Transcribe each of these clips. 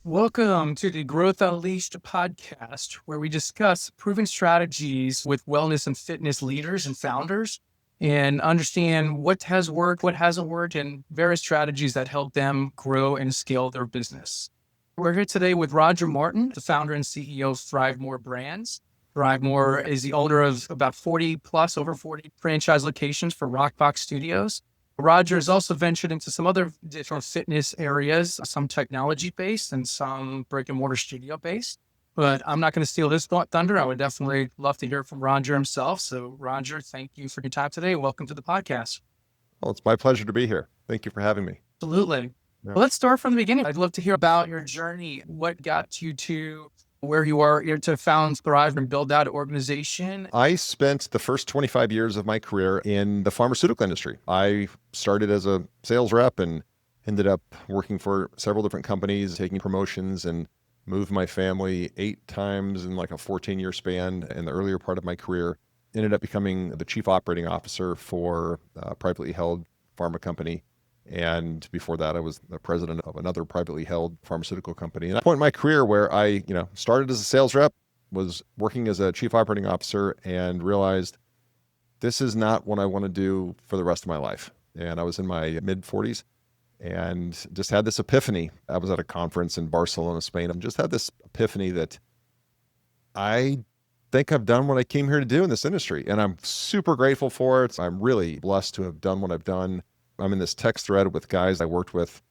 Welcome to the Growth Unleashed podcast, where we discuss proven strategies with wellness and fitness leaders and founders and understand what has worked, what hasn't worked, and various strategies that help them grow and scale their business. We're here today with Roger Martin, the founder and CEO of Thrive More Brands. Thrive More is the owner of about 40 plus, over 40 franchise locations for Rockbox Studios. Roger has also ventured into some other different fitness areas, some technology based and some brick and mortar studio based. But I'm not going to steal his thunder. I would definitely love to hear from Roger himself. So, Roger, thank you for your time today. Welcome to the podcast. Well, it's my pleasure to be here. Thank you for having me. Absolutely. Yeah. Well, let's start from the beginning. I'd love to hear about your journey. What got you to where you are here to found Thrive and build out an organization? I spent the first 25 years of my career in the pharmaceutical industry. I started as a sales rep and ended up working for several different companies, taking promotions, and moved my family 8 times in like a 14-year span in the earlier part of my career. Ended up becoming the chief operating officer for a privately held pharma company. And before that, I was the president of another privately held pharmaceutical company. And at a point in my career where I, started as a sales rep, was working as a chief operating officer, and realized this is not what I want to do for the rest of my life. And I was in my mid 40s and just had this epiphany. I was at a conference in Barcelona, Spain, and just had this epiphany that I think I've done what I came here to do in this industry. And I'm super grateful for it. I'm really blessed to have done what I've done. I'm in this text thread with guys I worked with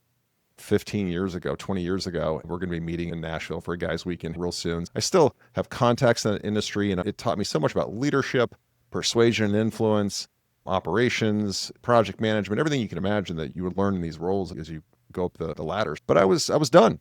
15 years ago, 20 years ago. We're going to be meeting in Nashville for a guys' weekend real soon. I still have contacts in the industry, and it taught me so much about leadership, persuasion and influence, operations, project management, everything you can imagine that you would learn in these roles as you go up the ladders. But I was done.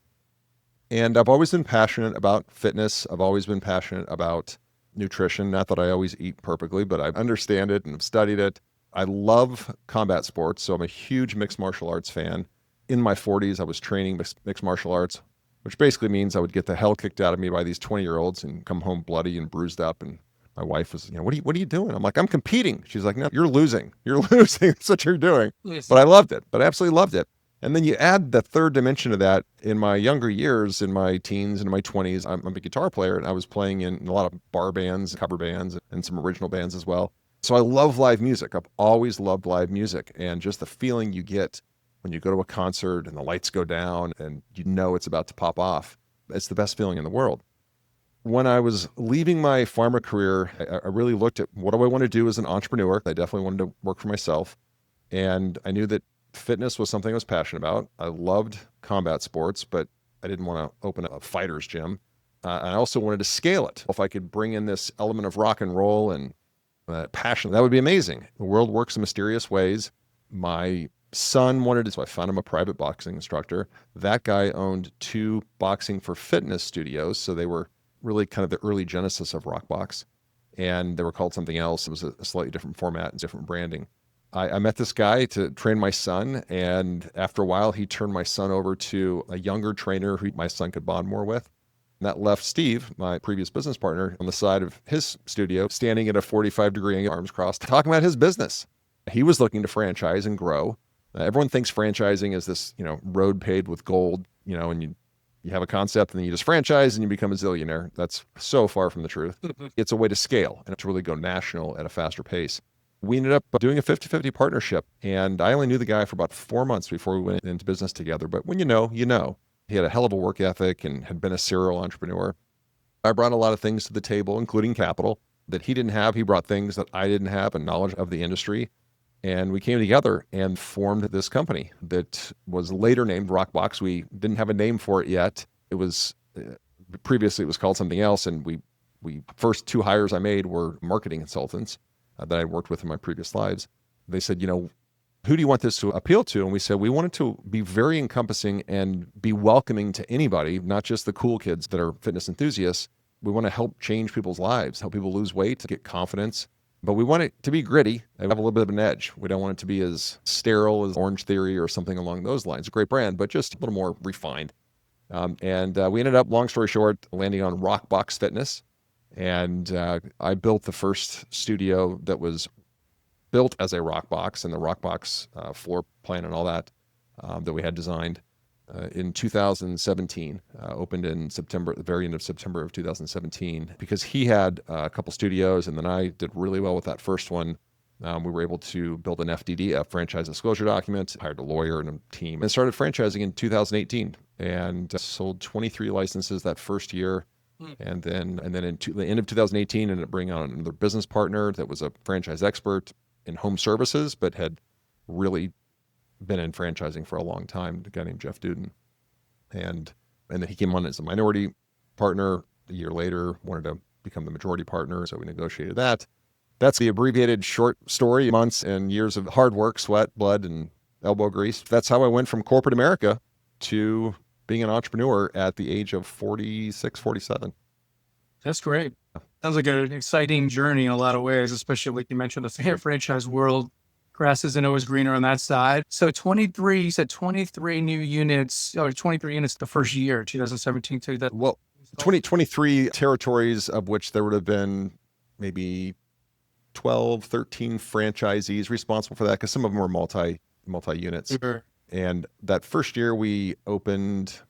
And I've always been passionate about fitness. I've always been passionate about nutrition. Not that I always eat perfectly, but I understand it and have studied it. I love combat sports, so I'm a huge mixed martial arts fan. In my 40s, I was training mixed martial arts, which basically means I would get the hell kicked out of me by these 20-year-olds and come home bloody and bruised up. And my wife was, what are you doing? I'm like, I'm competing. She's like, no, you're losing. You're losing. That's what you're doing. Yes. But I loved it. But I absolutely loved it. And then you add the third dimension of that. In my younger years, in my teens and my 20s, I'm a guitar player, and I was playing in a lot of bar bands, cover bands, and some original bands as well. So I love live music. I've always loved live music, and just the feeling you get when you go to a concert and the lights go down and you know it's about to pop off. It's the best feeling in the world. When I was leaving my pharma career, I really looked at what do I want to do as an entrepreneur. I definitely wanted to work for myself, and I knew that fitness was something I was passionate about. I loved combat sports, but I didn't want to open a fighter's gym. I also wanted to scale it. If I could bring in this element of rock and roll and passion, that would be amazing. The world works in mysterious ways. My son wanted to, so I found him a private boxing instructor. That guy owned 2 boxing for fitness studios, so they were really kind of the early genesis of Rockbox, and they were called something else. It was a slightly different format and different branding. I met this guy to train my son, and after a while, he turned my son over to a younger trainer who my son could bond more with. And that left Steve, my previous business partner, on the side of his studio, standing at a 45-degree angle, arms crossed, talking about his business. He was looking to franchise and grow. Everyone thinks franchising is this, road paved with gold, and you have a concept and then you just franchise and you become a zillionaire. That's so far from the truth. It's a way to scale and to really go national at a faster pace. We ended up doing a 50-50 partnership, and I only knew the guy for about 4 months before we went into business together. But when you know, you know. He had a hell of a work ethic and had been a serial entrepreneur. I brought a lot of things to the table, including capital, that he didn't have. He brought things that I didn't have and knowledge of the industry. And we came together and formed this company that was later named Rockbox. We didn't have a name for it yet. It was, previously it was called something else. And we first 2 hires I made were marketing consultants that I worked with in my previous lives. They said, who do you want this to appeal to? And we said, we want it to be very encompassing and be welcoming to anybody, not just the cool kids that are fitness enthusiasts. We want to help change people's lives, help people lose weight, get confidence. But we want it to be gritty and have a little bit of an edge. We don't want it to be as sterile as Orange Theory or something along those lines. A great brand, but just a little more refined. And we ended up, long story short, landing on Rockbox Fitness. And I built the first studio that was built as a Rockbox, and the Rockbox floor plan and all that that we had designed. in 2017, opened in September, the very end of September of 2017, because he had a couple studios, and then I did really well with that first one. We were able to build an FDD, a franchise disclosure document, hired a lawyer and a team, and started franchising in 2018, and sold 23 licenses that first year. And then the end of 2018, ended up bringing on another business partner that was a franchise expert in home services, but had really been in franchising for a long time, a guy named Jeff Duden. And then he came on as a minority partner. A year later, wanted to become the majority partner, so we negotiated that. That's the abbreviated short story, months and years of hard work, sweat, blood, and elbow grease. That's how I went from corporate America to being an entrepreneur at the age of 46, 47. That's great. Sounds like an exciting journey in a lot of ways, especially like you mentioned, the franchise world. Grass isn't always greener on that side. So 23, you said 23 new units, or 23 units the first year, 2017 to that. Well, 23 territories, of which there would have been maybe 12, 13 franchisees responsible for that, because some of them were multi-units. Sure. And that first year we opened,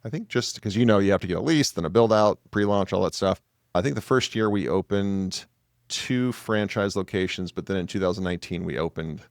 I think, just because you have to get a lease, then a build out, pre-launch, all that stuff. I think the first year we opened 2 franchise locations, but then in 2019 we opened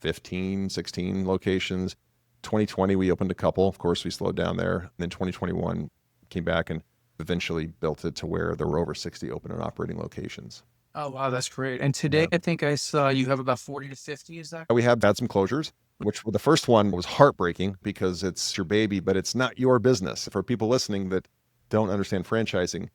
15, 16 locations. 2020 we opened a couple. Of course, we slowed down there. And then 2021 came back and eventually built it to where there were over 60 open and operating locations. Oh, wow, that's great. And today, I think I saw you have about 40 to 50, is that? We have had some closures, which the first one was heartbreaking because it's your baby, but it's not your business. For people listening that don't understand franchising,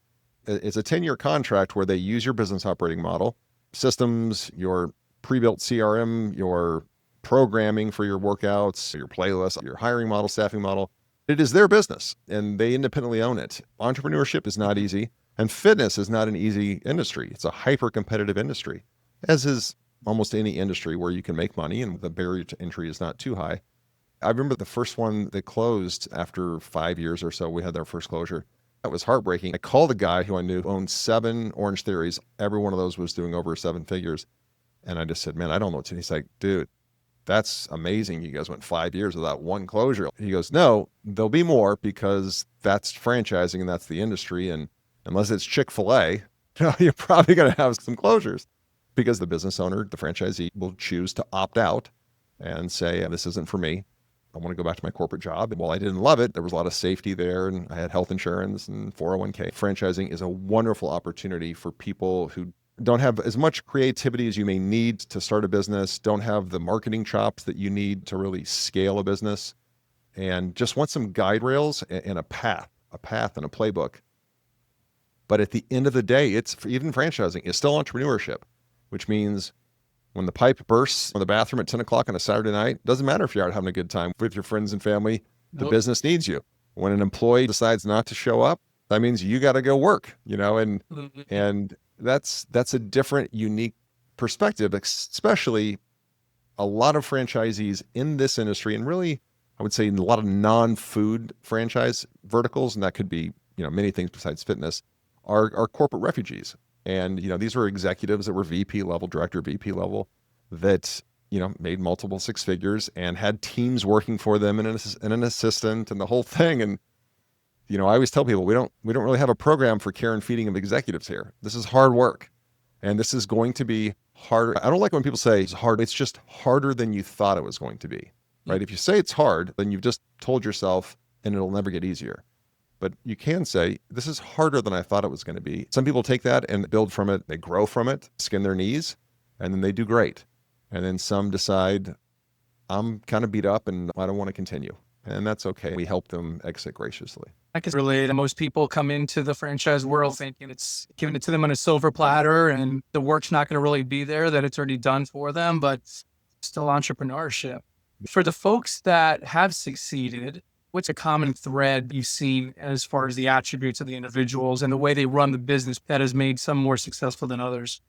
it's a 10-year contract where they use your business operating model, systems, your pre-built CRM, your programming for your workouts, your playlists, your hiring model, staffing model. It is their business and they independently own it. Entrepreneurship is not easy, and fitness is not an easy industry. It's a hyper-competitive industry, as is almost any industry where you can make money and the barrier to entry is not too high. I remember the first one that closed after 5 years or so, we had their first closure. That was heartbreaking. I called a guy who I knew owned 7 Orange Theories. Every one of those was doing over 7 figures. And I just said, man, I don't know what to do. He's like, dude, that's amazing. You guys went 5 years without one closure. He goes, no, there'll be more because that's franchising and that's the industry. And unless it's Chick-fil-A, you're probably going to have some closures because the business owner, the franchisee, will choose to opt out and say, this isn't for me. I want to go back to my corporate job. And while I didn't love it, there was a lot of safety there and I had health insurance and 401k. Franchising is a wonderful opportunity for people who don't have as much creativity as you may need to start a business, don't have the marketing chops that you need to really scale a business, and just want some guide rails and a path and a playbook. But at the end of the day, even franchising is still entrepreneurship, which means when the pipe bursts in the bathroom at 10 o'clock on a Saturday night, doesn't matter if you're out having a good time with your friends and family, the business needs you. When an employee decides not to show up, that means you got to go work, and that's a different, unique perspective, especially a lot of franchisees in this industry, and really, I would say in a lot of non-food franchise verticals, and that could be, many things besides fitness, are corporate refugees. And, these were executives that were VP level, director, VP level, that, made multiple 6 figures and had teams working for them and an assistant and the whole thing. And, I always tell people, we don't really have a program for care and feeding of executives here. This is hard work. And this is going to be harder. I don't like when people say it's hard. It's just harder than you thought it was going to be, right? If you say it's hard, then you've just told yourself and it'll never get easier. But you can say, this is harder than I thought it was going to be. Some people take that and build from it. They grow from it, skin their knees, and then they do great. And then some decide, I'm kind of beat up and I don't want to continue. And that's okay. We help them exit graciously. I can relate. Most people come into the franchise world thinking it's giving it to them on a silver platter and the work's not going to really be there, that it's already done for them, but still entrepreneurship. For the folks that have succeeded, what's a common thread you've seen as far as the attributes of the individuals and the way they run the business that has made some more successful than others?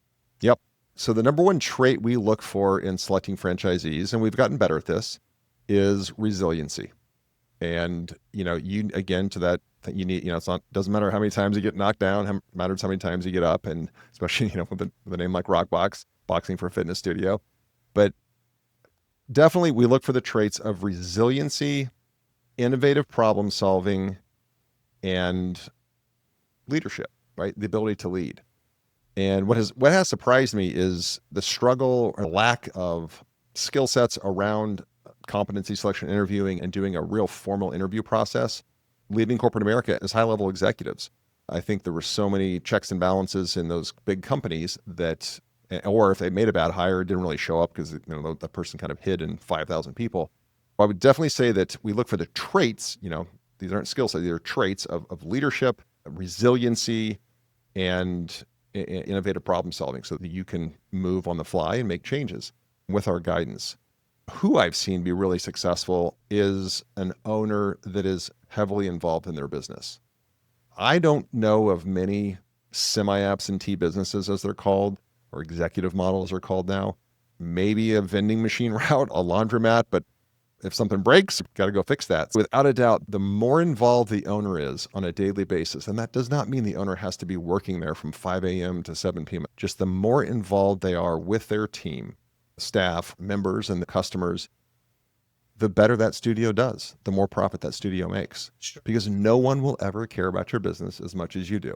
Yep. So the number one trait we look for in selecting franchisees, and we've gotten better at this, is resiliency. And, again, to that, you need, doesn't matter how many times you get knocked down, it matters how many times you get up, and especially, with a name like Rockbox, boxing for a fitness studio. But definitely we look for the traits of resiliency, innovative problem solving and leadership, right? The ability to lead. And what has surprised me is the struggle or lack of skill sets around competency selection interviewing and doing a real formal interview process. Leading corporate America as high-level executives, I think there were so many checks and balances in those big companies that, or if they made a bad hire, it didn't really show up because the person kind of hid in 5,000 people. I would definitely say that we look for the traits. These aren't skill sets; these are traits of leadership, resiliency, and innovative problem solving, so that you can move on the fly and make changes with our guidance. Who I've seen be really successful is an owner that is heavily involved in their business. I don't know of many semi-absentee businesses, as they're called, or executive models are called now. Maybe a vending machine route, a laundromat, but if something breaks, got to go fix that. Without a doubt, the more involved the owner is on a daily basis, and that does not mean the owner has to be working there from 5 a.m. to 7 p.m., just the more involved they are with their team, staff, members, and the customers, the better that studio does, the more profit that studio makes. Sure. Because no one will ever care about your business as much as you do.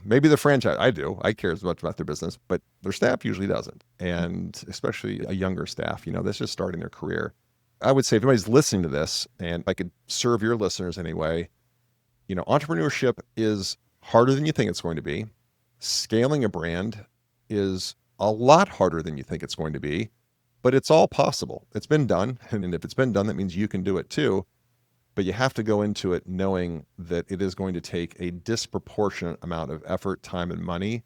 Maybe the franchise, I care as much about their business, but their staff usually doesn't. And especially a younger staff, that's just starting their career. I would say if anybody's listening to this, and I could serve your listeners anyway, entrepreneurship is harder than you think it's going to be. Scaling a brand is a lot harder than you think it's going to be, but it's all possible. It's been done. And if it's been done, that means you can do it too. But you have to go into it knowing that it is going to take a disproportionate amount of effort, time, and money.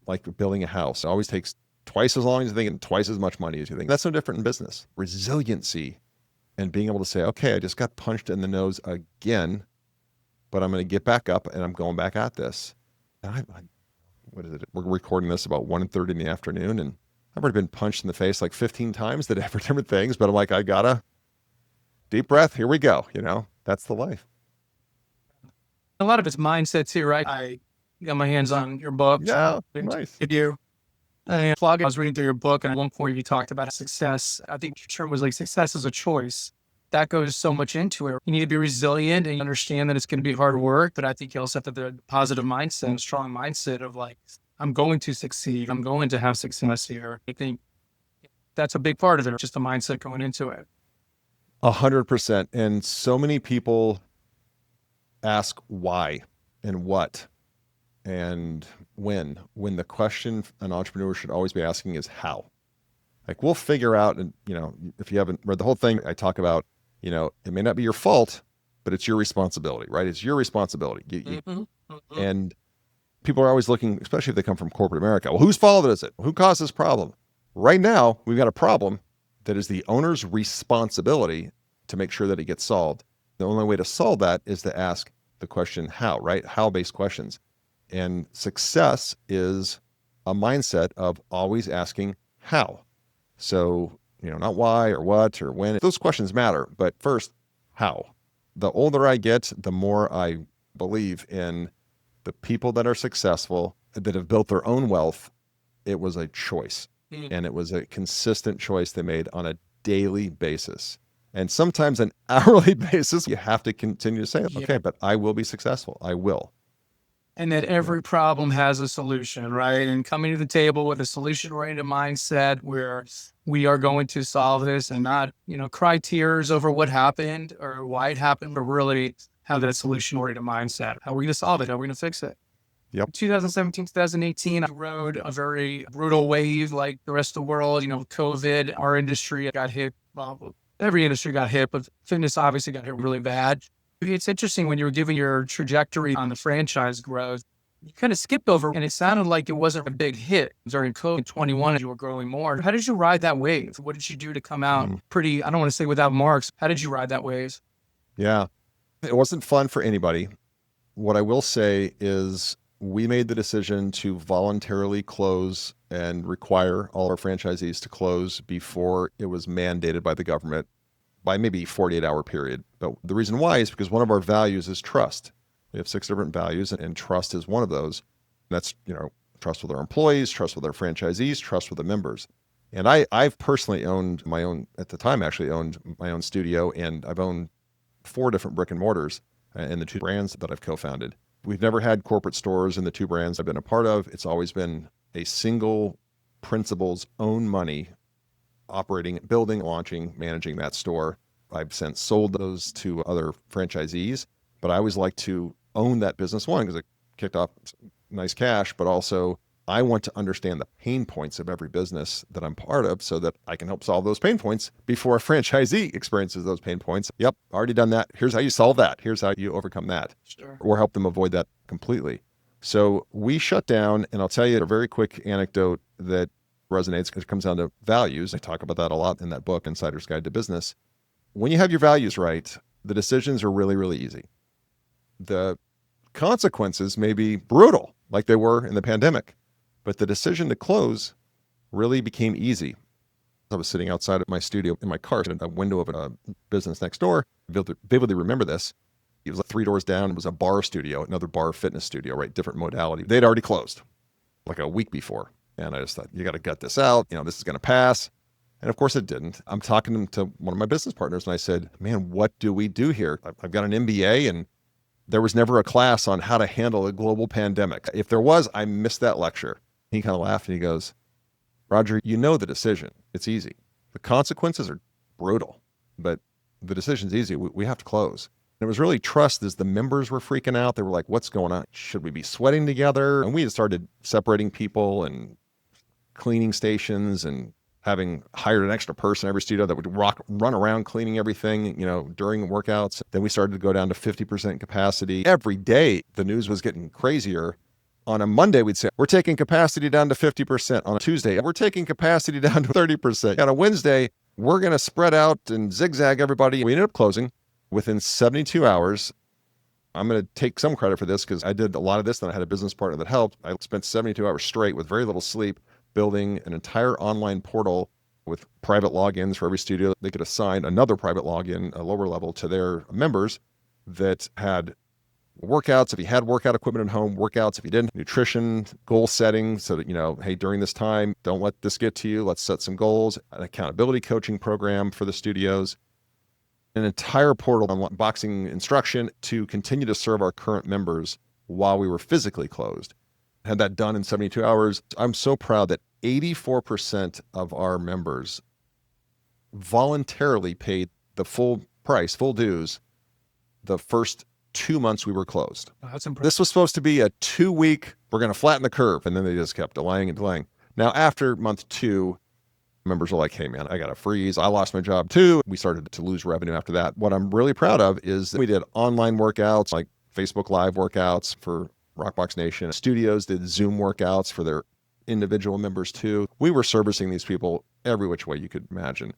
Like building a house, it always takes twice as long as you think and twice as much money as you think. That's no different in business. Resiliency and being able to say, okay, I just got punched in the nose again, but I'm going to get back up and I'm going back at this. And what is it? We're recording this about 1:30 in the afternoon, and I've already been punched in the face like 15 times for different things, but I'm like, I gotta deep breath. Here we go. That's the life. A lot of it's mindset too, right? I got my hands on your book. Yeah, nice. You. And I was reading through your book, and at one point you talked about success. I think your term was like success is a choice. That goes so much into it. You need to be resilient and understand that it's going to be hard work, but I think you also have to have the positive mindset, a strong mindset of like, I'm going to succeed. I'm going to have success here. I think that's a big part of it, just the mindset going into it. 100%. And so many people ask why and what and when the question an entrepreneur should always be asking is how. Like, we'll figure out, and if you haven't read the whole thing, I talk about, it may not be your fault, but it's your responsibility, right? It's your responsibility. And people are always looking, especially if they come from corporate America, well, whose fault is it? Who caused this problem? Right now, we've got a problem that is the owner's responsibility to make sure that it gets solved. The only way to solve that is to ask the question how, right? How-based questions. And success is a mindset of always asking how. So, not why or what or when. Those questions matter, but first, how. The older I get, the more I believe in the people that are successful, that have built their own wealth. It was a choice, and it was a consistent choice they made on a daily basis. And sometimes an hourly basis, you have to continue to say, okay, but I will be successful. I will. And that every problem has a solution, right? And coming to the table with a solution-oriented mindset where we are going to solve this and not, cry tears over what happened or why it happened, but really have that solution-oriented mindset. How are we going to solve it? How are we going to fix it? Yep. 2017, 2018, I rode a very brutal wave like the rest of the world. COVID, our industry got hit. Well, every industry got hit, but fitness obviously got hit really bad. It's interesting when you were giving your trajectory on the franchise growth, you kind of skipped over, and it sounded like it wasn't a big hit during COVID-21 as you were growing more. How did you ride that wave? What did you do to come out pretty, I don't want to say without marks. How did you ride that wave? Yeah, it wasn't fun for anybody. What I will say is we made the decision to voluntarily close and require all our franchisees to close before it was mandated by the government by maybe 48-hour period. But the reason why is because one of our values is trust. We have 6 different values, and trust is one of those. And that's, trust with our employees, trust with our franchisees, trust with the members. And I've personally owned my own, at the time actually owned my own studio, and I've owned 4 different brick and mortars in the 2 brands that I've co-founded. We've never had corporate stores in the 2 brands I've been a part of. It's always been a single principal's own money operating, building, launching, managing that store. I've since sold those to other franchisees, but I always like to own that business, one, because it kicked off nice cash, but also I want to understand the pain points of every business that I'm part of so that I can help solve those pain points before a franchisee experiences those pain points. Yep, already done that. Here's how you solve that. Here's how you overcome that. Sure. Or help them avoid that completely. So we shut down, and I'll tell you a very quick anecdote that resonates. It comes down to values. I talk about that a lot in that book, Insider's Guide to Business. When you have your values right, the decisions are really, really easy. The consequences may be brutal, like they were in the pandemic, but the decision to close really became easy. I was sitting outside of my studio in my car in a window of a business next door. I vividly remember this. It was like 3 doors down. It was a bar studio, another bar fitness studio, right? Different modality. They'd already closed like a week before. And I just thought, you got to gut this out. This is going to pass. And of course it didn't. I'm talking to one of my business partners and I said, man, what do we do here? I've got an MBA and there was never a class on how to handle a global pandemic. If there was, I missed that lecture. He kind of laughed and he goes, Roger, you know the decision. It's easy. The consequences are brutal, but the decision's easy. We have to close. And it was really trust as the members were freaking out. They were like, what's going on? Should we be sweating together? And we had started separating people and cleaning stations and having hired an extra person in every studio that would run around cleaning everything, during workouts. Then we started to go down to 50% capacity. Every day, the news was getting crazier. On a Monday, we'd say, we're taking capacity down to 50%. On a Tuesday, we're taking capacity down to 30%. On a Wednesday, we're going to spread out and zigzag everybody. We ended up closing within 72 hours. I'm going to take some credit for this because I did a lot of this. Then I had a business partner that helped. I spent 72 hours straight with very little sleep, building an entire online portal with private logins for every studio. They could assign another private login, a lower level, to their members that had workouts if you had workout equipment at home, workouts if you didn't, nutrition, goal setting so that, hey, during this time, don't let this get to you. Let's set some goals, an accountability coaching program for the studios, an entire portal on boxing instruction to continue to serve our current members while we were physically closed. Had that done in 72 hours. I'm so proud that 84% of our members voluntarily paid the full price, full dues, the first 2 months we were closed. Oh, that's impressive. This was supposed to be a 2-week, we're going to flatten the curve. And then they just kept delaying and delaying. Now, after month 2, members were like, hey, man, I got to freeze. I lost my job too. We started to lose revenue after that. What I'm really proud of is that we did online workouts, like Facebook Live workouts for Rockbox Nation. Studios did Zoom workouts for their individual members too. We were servicing these people every which way you could imagine.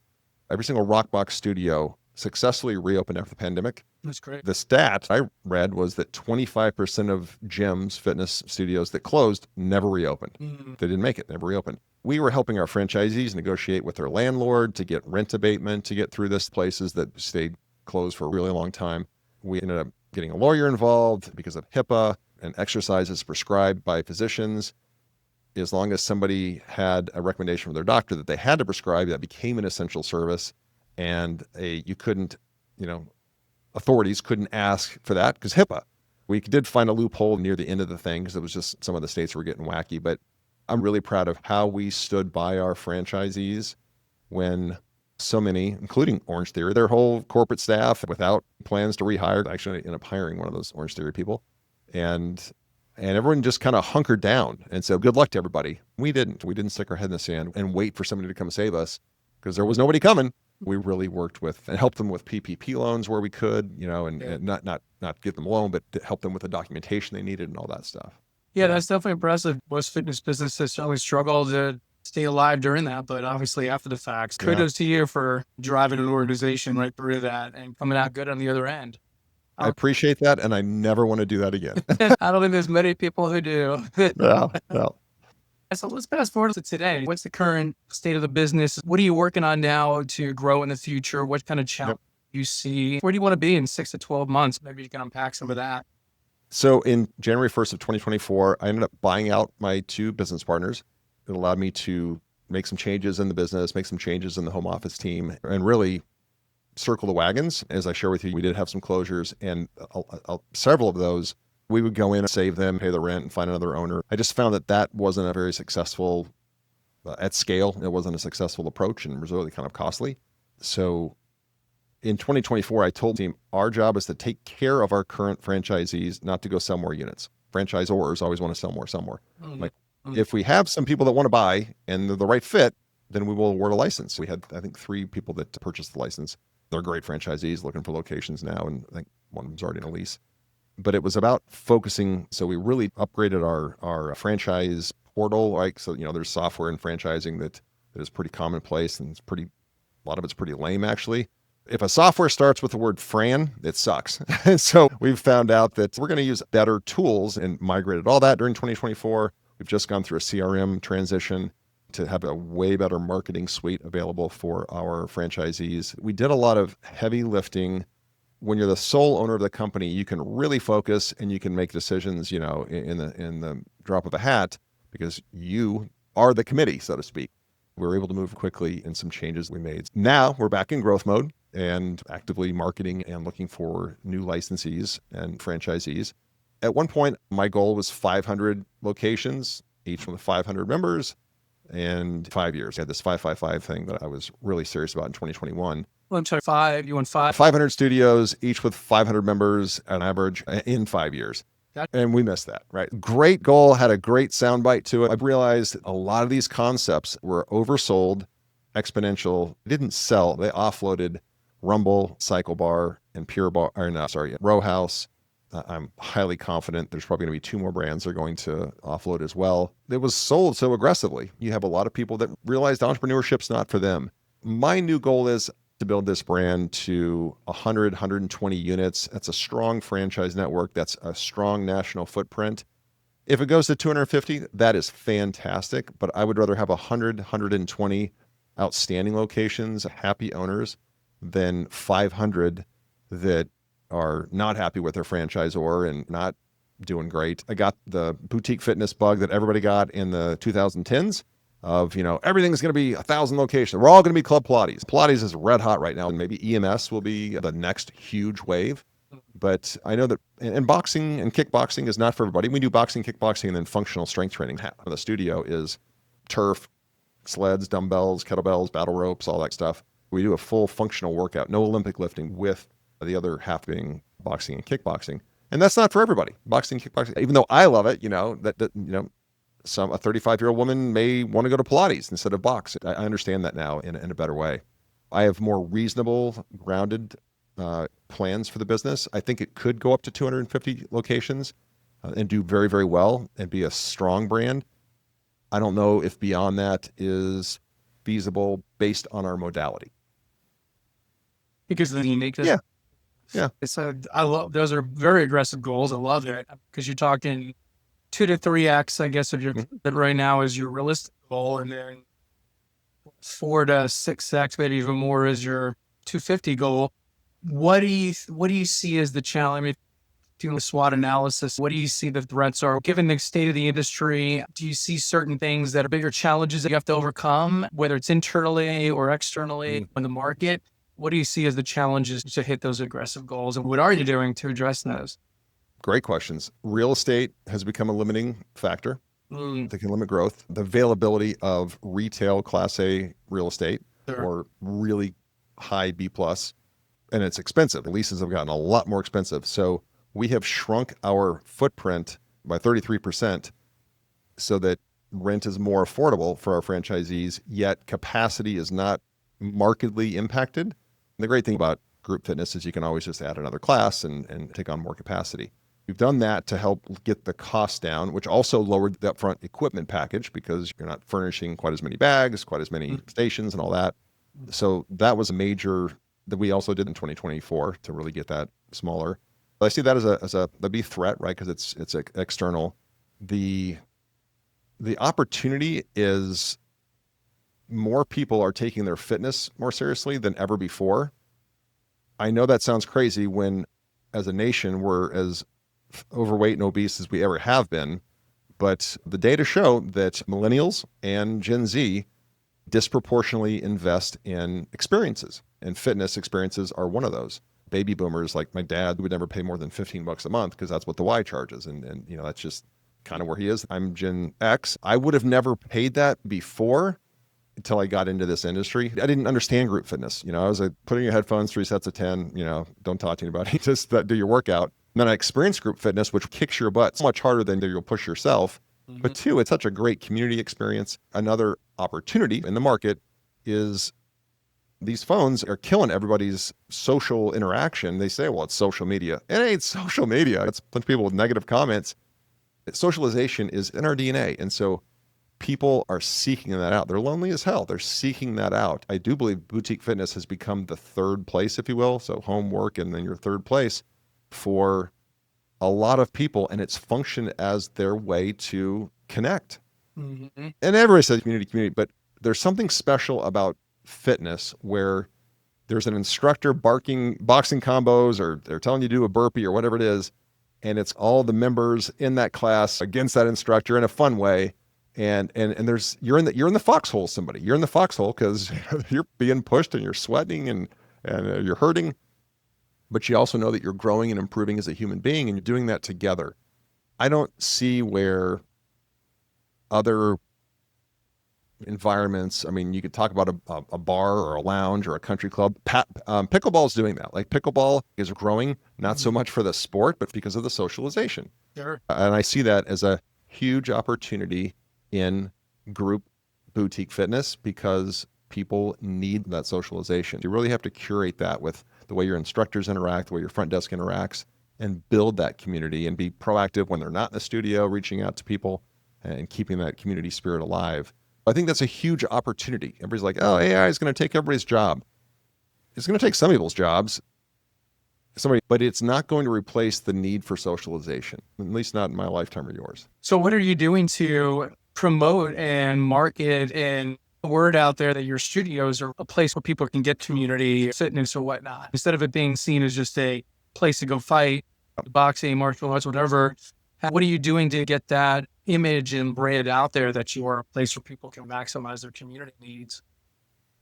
Every single Rockbox studio successfully reopened after the pandemic. That's great. The stat I read was that 25% of gyms, fitness studios that closed never reopened. They didn't make it, never reopened. We were helping our franchisees negotiate with their landlord to get rent abatement, to get through this, places that stayed closed for a really long time. We ended up getting a lawyer involved because of HIPAA and exercises prescribed by physicians. As long as somebody had a recommendation from their doctor that they had to prescribe, that became an essential service. And you couldn't, authorities couldn't ask for that because HIPAA. We did find a loophole near the end of the thing because it was just some of the states were getting wacky. But I'm really proud of how we stood by our franchisees when so many, including Orange Theory, their whole corporate staff without plans to rehire, actually ended up hiring one of those Orange Theory people. And everyone just kind of hunkered down and said, good luck to everybody. We didn't stick our head in the sand and wait for somebody to come save us because there was nobody coming. We really worked with and helped them with PPP loans where we could, and not give them a loan, but to help them with the documentation they needed and all that stuff. Yeah, that's definitely impressive. Most fitness businesses certainly struggle to stay alive during that, but obviously after the facts, kudos to you for driving an organization right through that and coming out good on the other end. I appreciate that, and I never want to do that again. I don't think there's many people who do. No. So let's fast forward to today. What's the current state of the business? What are you working on now to grow in the future? What kind of challenge you see? Where do you want to be in 6 to 12 months? Maybe you can unpack some of that. So in January 1st of 2024, I ended up buying out my 2 business partners. It allowed me to make some changes in the business, make some changes in the home office team, and really circle the wagons. As I share with you, we did have some closures, and several of those, we would go in and save them, pay the rent, and find another owner. I just found that wasn't a very successful, at scale, it wasn't a successful approach and was really kind of costly. So in 2024, I told the team, our job is to take care of our current franchisees, not to go sell more units. Franchisors always want to sell more, sell more. Like, if we have some people that want to buy and they're the right fit, then we will award a license. We had, I think, 3 people that purchased the license. They're great franchisees looking for locations now, and I think one of them's already in a lease. But it was about focusing. So we really upgraded our franchise portal. Like, so, there's software in franchising that is pretty commonplace, and a lot of it's pretty lame, actually. If a software starts with the word Fran, it sucks. So we've found out that we're going to use better tools and migrated all that during 2024. We've just gone through a CRM transition to have a way better marketing suite available for our franchisees. We did a lot of heavy lifting. When you're the sole owner of the company, you can really focus and you can make decisions, in the drop of a hat, because you are the committee, so to speak. We were able to move quickly in some changes we made. Now we're back in growth mode and actively marketing and looking for new licensees and franchisees. At one point, my goal was 500 locations, each with 500 members, and 5 years. I had this 5-5-5 thing that I was really serious about in 2021. Well, I'm sorry, 5. You want 5? 500 studios, each with 500 members on average in 5 years. And we missed that, right? Great goal, had a great soundbite to it. I realized a lot of these concepts were oversold, exponential, didn't sell. They offloaded Rumble, Cycle Bar, and Row House. I'm highly confident there's probably going to be 2 more brands they're going to offload as well. It was sold so aggressively. You have a lot of people that realized entrepreneurship's not for them. My new goal is to build this brand to 100, 120 units. That's a strong franchise network. That's a strong national footprint. If it goes to 250, that is fantastic, but I would rather have 100, 120 outstanding locations, happy owners, than 500 that are not happy with their franchisor and not doing great. I got the boutique fitness bug that everybody got in the 2010s of, everything's going to be 1,000 locations. We're all going to be Club Pilates. Pilates is red hot right now, and maybe EMS will be the next huge wave. But I know that, and boxing and kickboxing is not for everybody. We do boxing, kickboxing, and then functional strength training. Half of the studio is turf, sleds, dumbbells, kettlebells, battle ropes, all that stuff. We do a full functional workout, no Olympic lifting, with the other half being boxing and kickboxing. And that's not for everybody. Boxing, kickboxing, even though I love it, a 35-year-old woman may want to go to Pilates instead of box. I understand that now in a better way. I have more reasonable, grounded plans for the business. I think it could go up to 250 locations and do very, very well and be a strong brand. I don't know if beyond that is feasible based on our modality. Because of the uniqueness. Yeah. I love, those are very aggressive goals. I love it, because you're talking 2 to 3x, I guess, of your that right now is your realistic goal, and then 4 to 6x, maybe even more, is your 250 goal. What do you see as the challenge? I mean, doing a SWOT analysis, what do you see the threats are? Given the state of the industry, do you see certain things that are bigger challenges that you have to overcome, whether it's internally or externally in the market? What do you see as the challenges to hit those aggressive goals, and what are you doing to address those? Great questions. Real estate has become a limiting factor that can limit growth. The availability of retail Class A real estate or really high B+, and it's expensive. The leases have gotten a lot more expensive. So we have shrunk our footprint by 33% so that rent is more affordable for our franchisees, yet capacity is not markedly impacted. The great thing about group fitness is you can always just add another class and take on more capacity. We've done that to help get the cost down, which also lowered the upfront equipment package because you're not furnishing quite as many bags, quite as many stations and all that. So that was a major that we also did in 2024 to really get that smaller. But I see that as a big threat, right? Because it's external. The opportunity is more people are taking their fitness more seriously than ever before. I know that sounds crazy when, as a nation, we're as overweight and obese as we ever have been, but the data show that millennials and Gen Z disproportionately invest in experiences. And fitness experiences are one of those. Baby boomers like my dad would never pay more than $15 a month because that's what the Y charges. And that's just kind of where he is. I'm Gen X. I would have never paid that before until I got into this industry. I didn't understand group fitness. I was like putting your headphones, 3 sets of 10, don't talk to anybody, just do your workout. And then I experienced group fitness, which kicks your butt so much harder than you'll push yourself. Mm-hmm. But two, it's such a great community experience. Another opportunity in the market is these phones are killing everybody's social interaction. They say, well, it's social media. It ain't social media. It's a bunch of people with negative comments. Socialization is in our DNA. And so people are seeking that out. They're lonely as hell. They're seeking that out. I do believe boutique fitness has become the third place, if you will. So home, work, and then your third place for a lot of people. And it's functioned as their way to connect. Mm-hmm. And everybody says community, but there's something special about fitness where there's an instructor boxing combos, or they're telling you to do a burpee or whatever it is. And it's all the members in that class against that instructor in a fun way. And you're in the foxhole, somebody. You're in the foxhole because you're being pushed and you're sweating and you're hurting. But you also know that you're growing and improving as a human being, and you're doing that together. I don't see where other environments, I mean, you could talk about a bar or a lounge or a country club. Pickleball is doing that. Like pickleball is growing, not so much for the sport, but because of the socialization. Sure. And I see that as a huge opportunity in group boutique fitness because people need that socialization. You really have to curate that with the way your instructors interact, the way your front desk interacts, and build that community and be proactive when they're not in the studio, reaching out to people and keeping that community spirit alive. I think that's a huge opportunity. Everybody's like, oh, AI is going to take everybody's job. It's going to take some people's jobs, but it's not going to replace the need for socialization, at least not in my lifetime or yours. So what are you doing to promote and market and word out there that your studios are a place where people can get community fitness or whatnot, instead of it being seen as just a place to go fight, boxing, martial arts, whatever? What are you doing to get that image and brand out there that you are a place where people can maximize their community needs?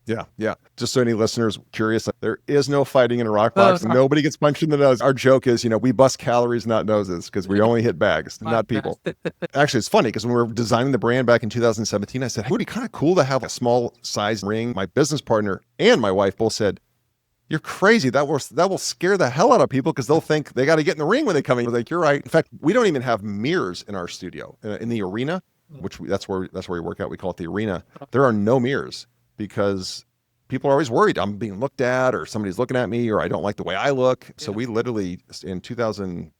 Yeah. Just so any listeners curious, there is no fighting in a Rockbox. Nobody gets punched in the nose. Our joke is, we bust calories, not noses, because we only hit bags, not people. Actually, it's funny because when we were designing the brand back in 2017, I said, hey, it would be kind of cool to have a small size ring. My business partner and my wife both said, you're crazy. That will scare the hell out of people because they'll think they got to get in the ring when they come in. I was like, you're right. In fact, we don't even have mirrors in our studio. In the arena, that's where we work out. We call it the arena. There are no mirrors because people are always worried I'm being looked at or somebody's looking at me or I don't like the way I look. So we literally in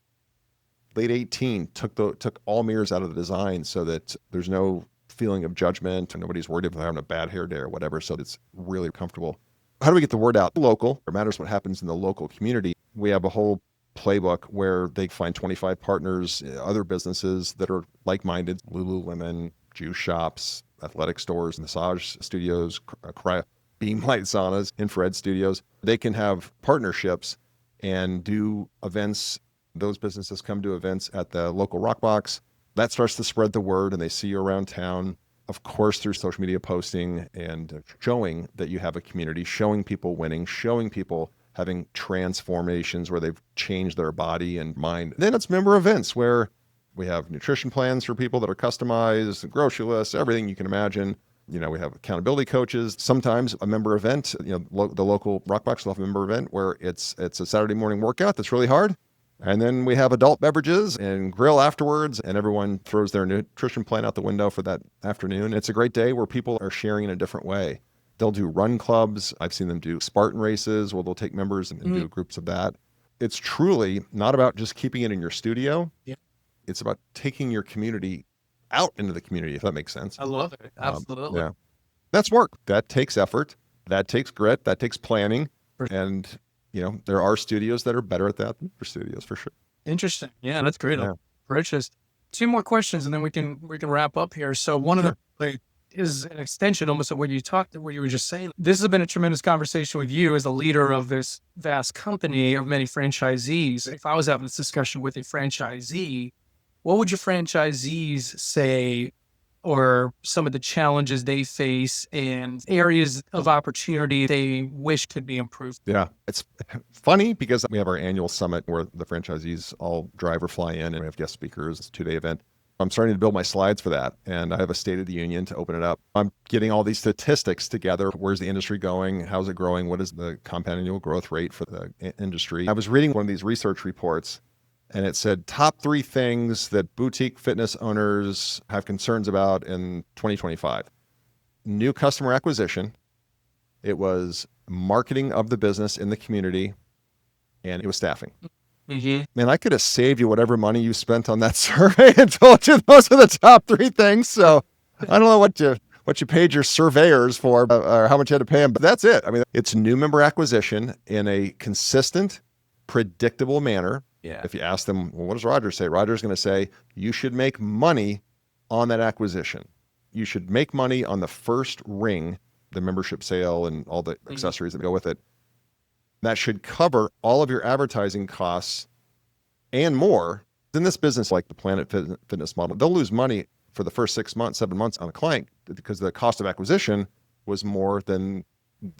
late 18 took all mirrors out of the design so that there's no feeling of judgment and nobody's worried if they're having a bad hair day or whatever. So it's really comfortable. How do we get the word out? Local. It matters what happens in the local community. We have a whole playbook where they find 25 partners, other businesses that are like-minded, Lululemon, juice shops, athletic stores, massage studios, beam light saunas, infrared studios. They can have partnerships and do events. Those businesses come to events at the local Rockbox. That starts to spread the word and they see you around town. Of course, through social media posting and showing that you have a community, showing people winning, showing people having transformations where they've changed their body and mind. Then it's member events where we have nutrition plans for people that are customized, grocery lists, everything you can imagine. We have accountability coaches. Sometimes a member event, the local Rockbox will have a member event where it's a Saturday morning workout that's really hard. And then we have adult beverages and grill afterwards, and everyone throws their nutrition plan out the window for that afternoon. It's a great day where people are sharing in a different way. They'll do run clubs. I've seen them do Spartan races where they'll take members and do groups of that. It's truly not about just keeping it in your studio. Yeah. It's about taking your community out into the community, if that makes sense. I love it. Absolutely. Yeah. That's work. That takes effort. That takes grit. That takes planning. And there are studios that are better at that than other studios for sure. Interesting. Yeah, that's great. Yeah. Richest. 2 more questions and then we can wrap up here. So one of the is an extension almost of what you were just saying. This has been a tremendous conversation with you as a leader of this vast company of many franchisees. If I was having this discussion with a franchisee, what would your franchisees say or some of the challenges they face and areas of opportunity they wish could be improved? Yeah. It's funny because we have our annual summit where the franchisees all drive or fly in and we have guest speakers. It's a 2-day event. I'm starting to build my slides for that. And I have a State of the Union to open it up. I'm getting all these statistics together. Where's the industry going? How's it growing? What is the compound annual growth rate for the industry? I was reading one of these research reports and it said top 3 things that boutique fitness owners have concerns about in 2025. New customer acquisition. It was marketing of the business in the community, and it was staffing. Man, I could have saved you whatever money you spent on that survey and told you those are the top 3 things. So I don't know what you paid your surveyors for or how much you had to pay them, but that's it. I mean, it's new member acquisition in a consistent, predictable manner. Yeah. If you ask them, well, what does Roger say? Roger's going to say, you should make money on that acquisition. You should make money on the first ring, the membership sale and all the accessories that go with it. That should cover all of your advertising costs and more. In this business, like the Planet Fitness model, they'll lose money for the first 6 months, 7 months on a client because the cost of acquisition was more than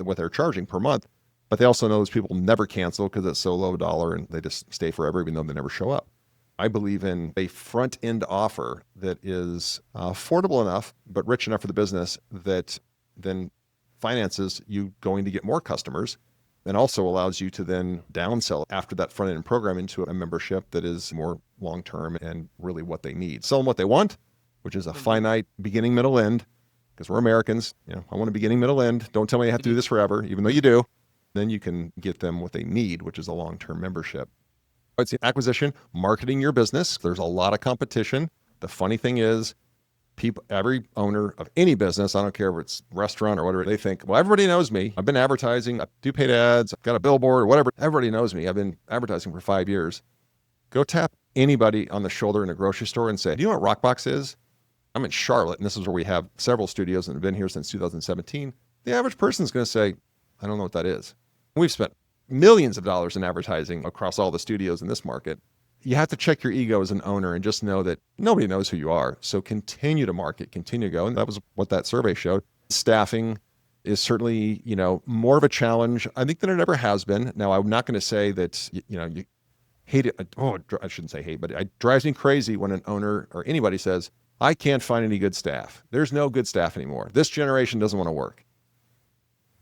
what they're charging per month. But they also know those people never cancel because it's so low dollar and they just stay forever, even though they never show up. I believe in a front end offer that is affordable enough, but rich enough for the business that then finances you going to get more customers and also allows you to then downsell after that front end program into a membership that is more long-term and really what they need. Sell them what they want, which is a finite beginning, middle, end, because we're Americans. I want a beginning, middle, end. Don't tell me I have to do this forever, even though you do. Then you can get them what they need, which is a long-term membership. It's acquisition, marketing your business. There's a lot of competition. The funny thing is, every owner of any business, I don't care if it's restaurant or whatever, they think, well, everybody knows me. I've been advertising. I do paid ads. I've got a billboard or whatever. Everybody knows me. I've been advertising for 5 years. Go tap anybody on the shoulder in a grocery store and say, do you know what Rockbox is? I'm in Charlotte, and this is where we have several studios and have been here since 2017. The average person is going to say, I don't know what that is. We've spent millions of dollars in advertising across all the studios in this market. You have to check your ego as an owner and just know that nobody knows who you are. So continue to market, continue to go. And that was what that survey showed. Staffing is certainly, more of a challenge, I think, than it ever has been. Now, I'm not going to say that, you hate it. Oh, I shouldn't say hate, but it drives me crazy when an owner or anybody says, I can't find any good staff. There's no good staff anymore. This generation doesn't want to work.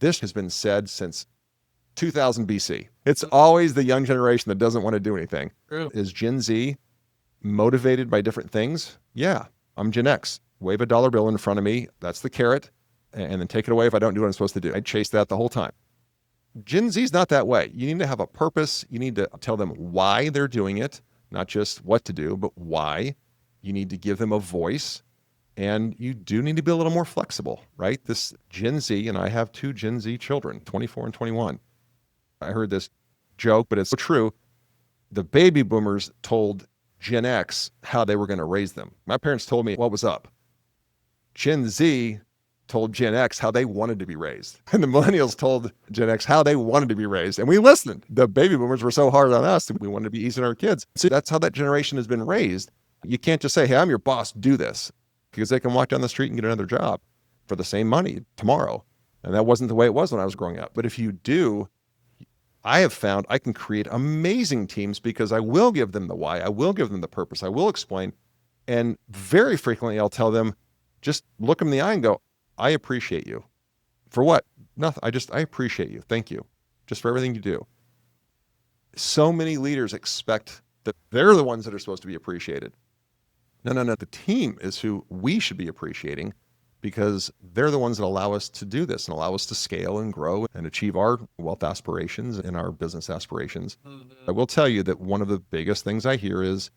This has been said since 2000 BC. It's always the young generation that doesn't want to do anything. True. Is Gen Z motivated by different things? Yeah, I'm Gen X. Wave a dollar bill in front of me. That's the carrot. And then take it away if I don't do what I'm supposed to do. I chase that the whole time. Gen Z's not that way. You need to have a purpose. You need to tell them why they're doing it, not just what to do, but why. You need to give them a voice. And you do need to be a little more flexible, right? This Gen Z, and I have 2 Gen Z children, 24 and 21. I heard this joke, but it's so true. The baby boomers told Gen X how they were going to raise them. My parents told me what was up. Gen Z told Gen X how they wanted to be raised. And the millennials told Gen X how they wanted to be raised. And we listened. The baby boomers were so hard on us that we wanted to be easy on our kids. So that's how that generation has been raised. You can't just say, hey, I'm your boss, do this. Because they can walk down the street and get another job for the same money tomorrow. And that wasn't the way it was when I was growing up. But if you do, I have found I can create amazing teams because I will give them the why. I will give them the purpose. I will explain. And very frequently I'll tell them, just look them in the eye and go, I appreciate you. For what? Nothing. I appreciate you. Thank you. Just for everything you do. So many leaders expect that they're the ones that are supposed to be appreciated. No. The team is who we should be appreciating because they're the ones that allow us to do this and allow us to scale and grow and achieve our wealth aspirations and our business aspirations. I will tell you that one of the biggest things I hear is,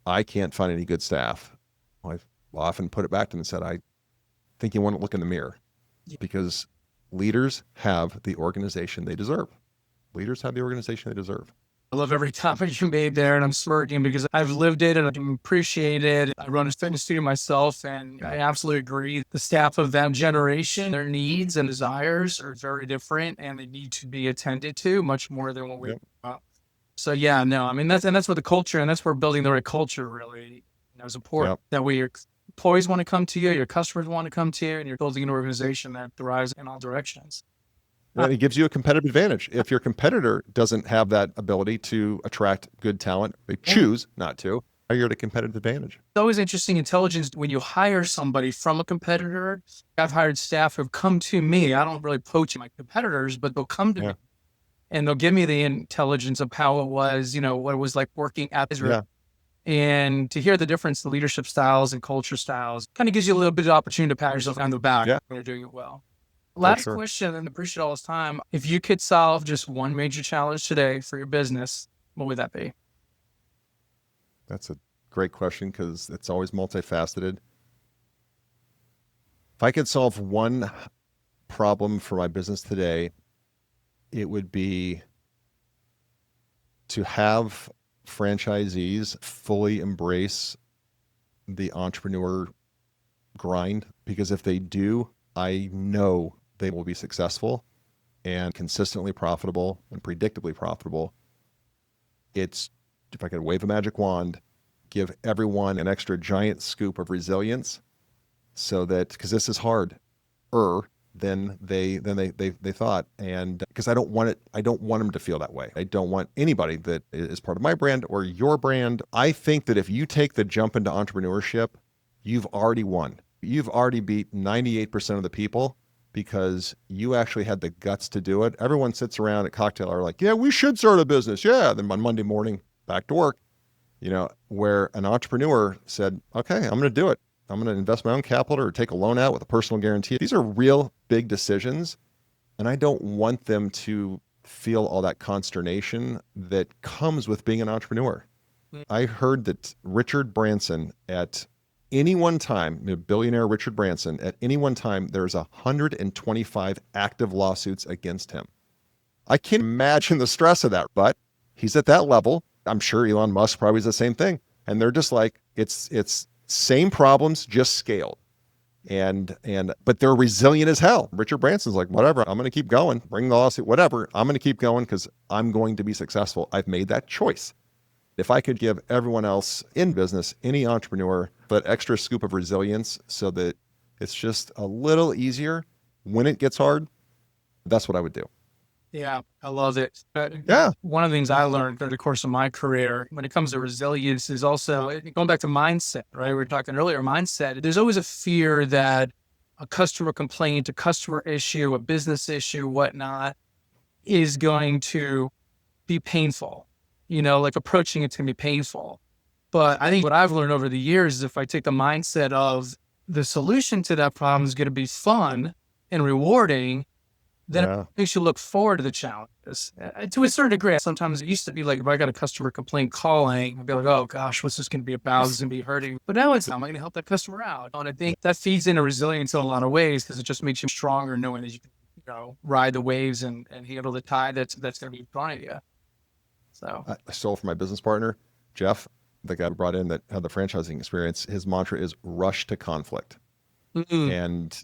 I can't find any good staff. I've often put it back to them and said, I think you want to look in the mirror because leaders have the organization they deserve. Leaders have the organization they deserve. I love every topic you made there, and I'm smirking because I've lived it and I can appreciate it. I run a fitness studio myself, and I absolutely agree. The staff of that generation, their needs and desires are very different, and they need to be attended to much more than what we. So yeah, no, I mean that's what the culture, and that's where building the right culture really is important. That we employees want to come to you, your customers want to come to you, and you're building an organization that thrives in all directions. And it gives you a competitive advantage. If your competitor doesn't have that ability to attract good talent, they choose not to, you're at a competitive advantage. It's always interesting intelligence when you hire somebody from a competitor. I've hired staff who've come to me. I don't really poach my competitors, but they'll come to me and they'll give me the intelligence of how it was, what it was like working at Israel. And to hear the difference, the leadership styles and culture styles kind of gives you a little bit of opportunity to pat yourself on the back when you're doing it well. Last question, and appreciate all this time. If you could solve just one major challenge today for your business, what would that be? That's a great question because it's always multifaceted. If I could solve one problem for my business today, it would be to have franchisees fully embrace the entrepreneur grind, because if they do, I know they will be successful and consistently profitable and predictably profitable. It's, if I could wave a magic wand, give everyone an extra giant scoop of resilience so that, because this is harder than they thought. And because I don't want them to feel that way. I don't want anybody that is part of my brand or your brand. I think that if you take the jump into entrepreneurship, you've already won. You've already beat 98% of the people because you actually had the guts to do it. Everyone sits around at cocktail hour like, yeah, we should start a business. Yeah. Then on Monday morning, back to work, where an entrepreneur said, okay, I'm going to do it. I'm going to invest my own capital or take a loan out with a personal guarantee. These are real big decisions. And I don't want them to feel all that consternation that comes with being an entrepreneur. I heard that Richard Branson at any one time, billionaire Richard Branson, at any one time, there's 125 active lawsuits against him. I can't imagine the stress of that, but he's at that level. I'm sure Elon Musk probably is the same thing. And they're just like, it's same problems, just scaled. But they're resilient as hell. Richard Branson's like, whatever, I'm going to keep going, bring the lawsuit, whatever. I'm going to keep going because I'm going to be successful. I've made that choice. If I could give everyone else in business, any entrepreneur, that extra scoop of resilience so that it's just a little easier when it gets hard, that's what I would do. Yeah, I love it. Yeah. One of the things I learned through the course of my career when it comes to resilience is also going back to mindset, right? We were talking earlier, mindset. There's always a fear that a customer complaint, a customer issue, a business issue, whatnot, is going to be painful. Like approaching it's going to be painful. But I think what I've learned over the years is if I take the mindset of the solution to that problem is going to be fun and rewarding, then it makes you look forward to the challenges. To a certain degree, sometimes it used to be like, if I got a customer complaint calling, I'd be like, oh gosh, what's this going to be about? This is going to be hurting. But now it's, how am I going to help that customer out? And I think that feeds into resilience in a lot of ways because it just makes you stronger knowing that you can ride the waves and handle the tide that's going to be in front of you. So I stole from my business partner, Jeff, the guy who brought in that had the franchising experience. His mantra is rush to conflict. And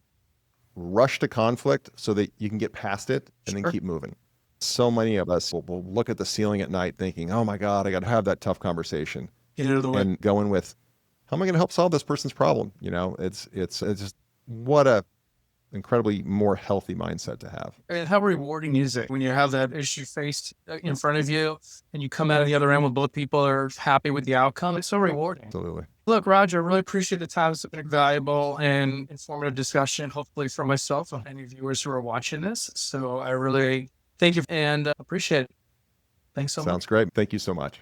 rush to conflict so that you can get past it and then keep moving. So many of us will look at the ceiling at night thinking, oh my God, I got to have that tough conversation. Get out of the way. And going with, how am I going to help solve this person's problem? It's just what a incredibly more healthy mindset to have. And how rewarding is it when you have that issue faced in front of you and you come out of the other end when both people are happy with the outcome? It's so rewarding. Absolutely. Look, Roger, I really appreciate the time. It's been a valuable and informative discussion, hopefully for myself and any viewers who are watching this. So I really thank you and appreciate it. Thanks so much. Sounds great. Thank you so much.